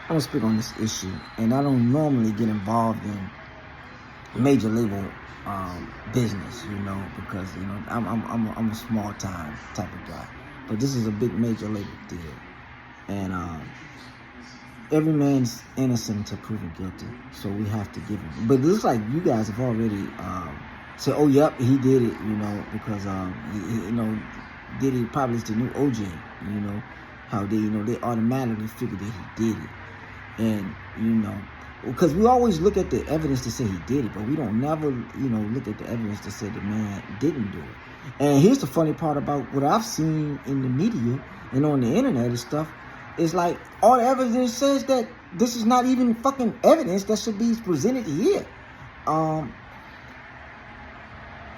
I'm gonna speak on this issue, and I don't normally get involved in major label business, because I'm a small time type of guy, but this is a big major label deal, and every man's innocent until proven guilty, so we have to give him. But it looks like you guys have already said, "Oh, yep, he did it," because Diddy probably is the new OJ, how they automatically figured that he did it. And, because we always look at the evidence to say he did it, but we don't never, look at the evidence to say the man didn't do it. And here's the funny part about what I've seen in the media and on the internet and stuff, is like all the evidence says that this is not even fucking evidence that should be presented here.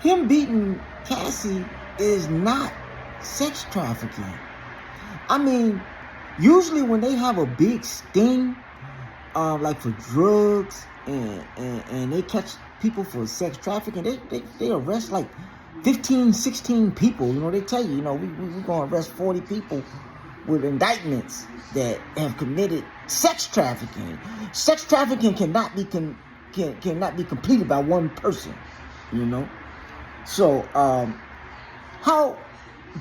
Him beating Cassie is not sex trafficking. I mean, usually when they have a big sting, like for drugs and they catch people for sex trafficking, they arrest like 15, 16 people. They tell you, we're going to arrest 40 people with indictments that have committed sex trafficking. Sex trafficking cannot be completed by one person, So, how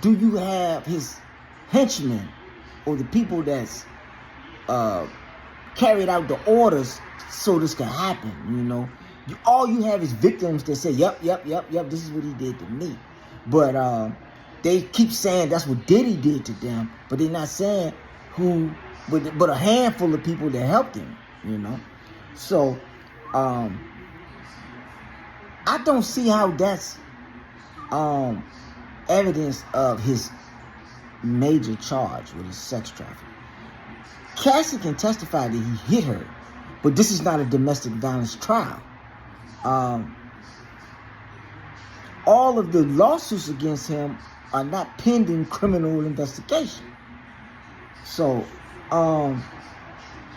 do you have his henchmen or the people that's carried out the orders so this can happen, all you have is victims that say, yep, this is what he did to me. But they keep saying that's what Diddy did to them, but they're not saying who, but a handful of people that helped him, So, I don't see how that's evidence of his major charge with his sex trafficking. Cassie can testify that he hit her, but this is not a domestic violence trial. All of the lawsuits against him are not pending criminal investigation. So, from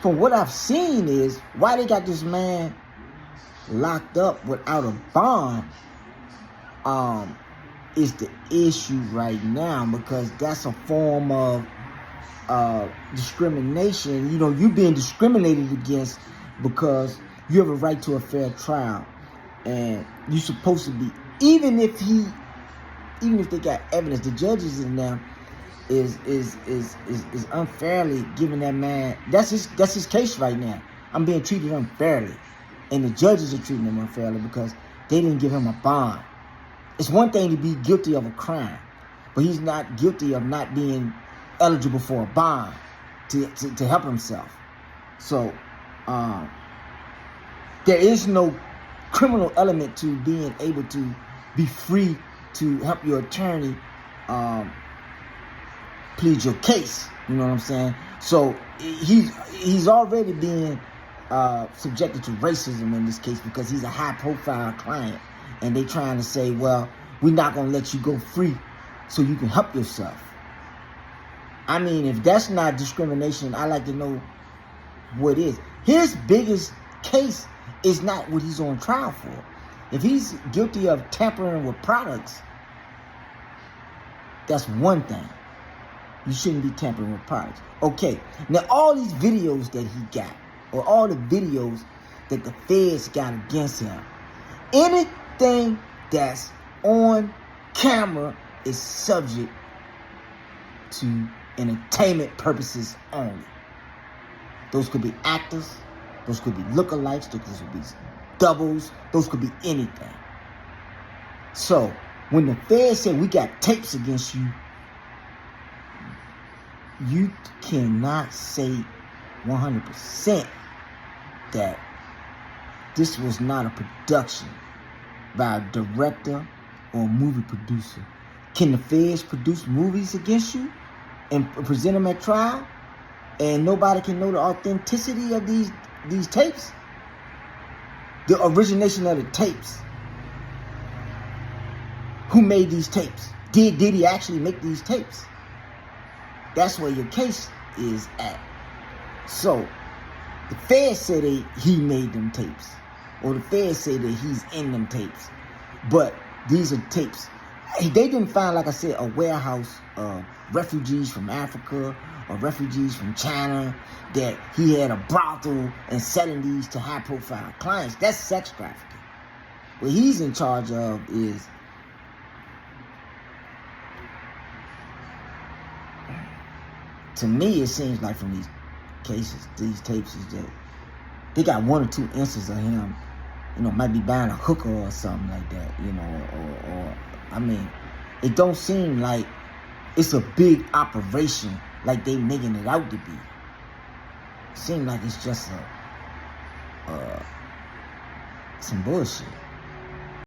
what I've seen is why they got this man locked up without a bond is the issue right now, because that's a form of discrimination. You're being discriminated against because you have a right to a fair trial, and you're supposed to be, even if they got evidence, the judges in them is unfairly giving that man, that's his case right now. I'm being treated unfairly, and the judges are treating him unfairly because they didn't give him a bond. It's one thing to be guilty of a crime, but he's not guilty of not being eligible for a bond to help himself. So there is no criminal element to being able to be free to help your attorney plead your case. You know what I'm saying? So he's already being subjected to racism in this case because he's a high-profile client, and they trying to say, well, we're not going to let you go free so you can help yourself. I mean, if that's not discrimination, I'd like to know what is. His biggest case is not what he's on trial for. If he's guilty of tampering with products, that's one thing. You shouldn't be tampering with products. Okay, now all these videos that he got, or all the videos that the feds got against him, anything that's on camera is subject to entertainment purposes only. Those could be actors, those could be lookalikes, those could be doubles, those could be anything. So when the feds say we got tapes against you, you cannot say 100% that this was not a production by a director or a movie producer. Can the feds produce movies against you and present them at trial, and nobody can know the authenticity of these tapes? The origination of the tapes. Who made these tapes? Did he actually make these tapes? That's where your case is at. So the feds say he made them tapes, or the feds say that he's in them tapes, but these are tapes. They didn't find, like I said, a warehouse of refugees from Africa or refugees from China, that he had a brothel and selling these to high-profile clients. That's sex trafficking. What he's in charge of is to me, it seems like from these cases, these tapes, is that they got one or two instances of him, might be buying a hooker or something like that, or I mean, it don't seem like it's a big operation like they making it out to be. It seems like it's just some bullshit.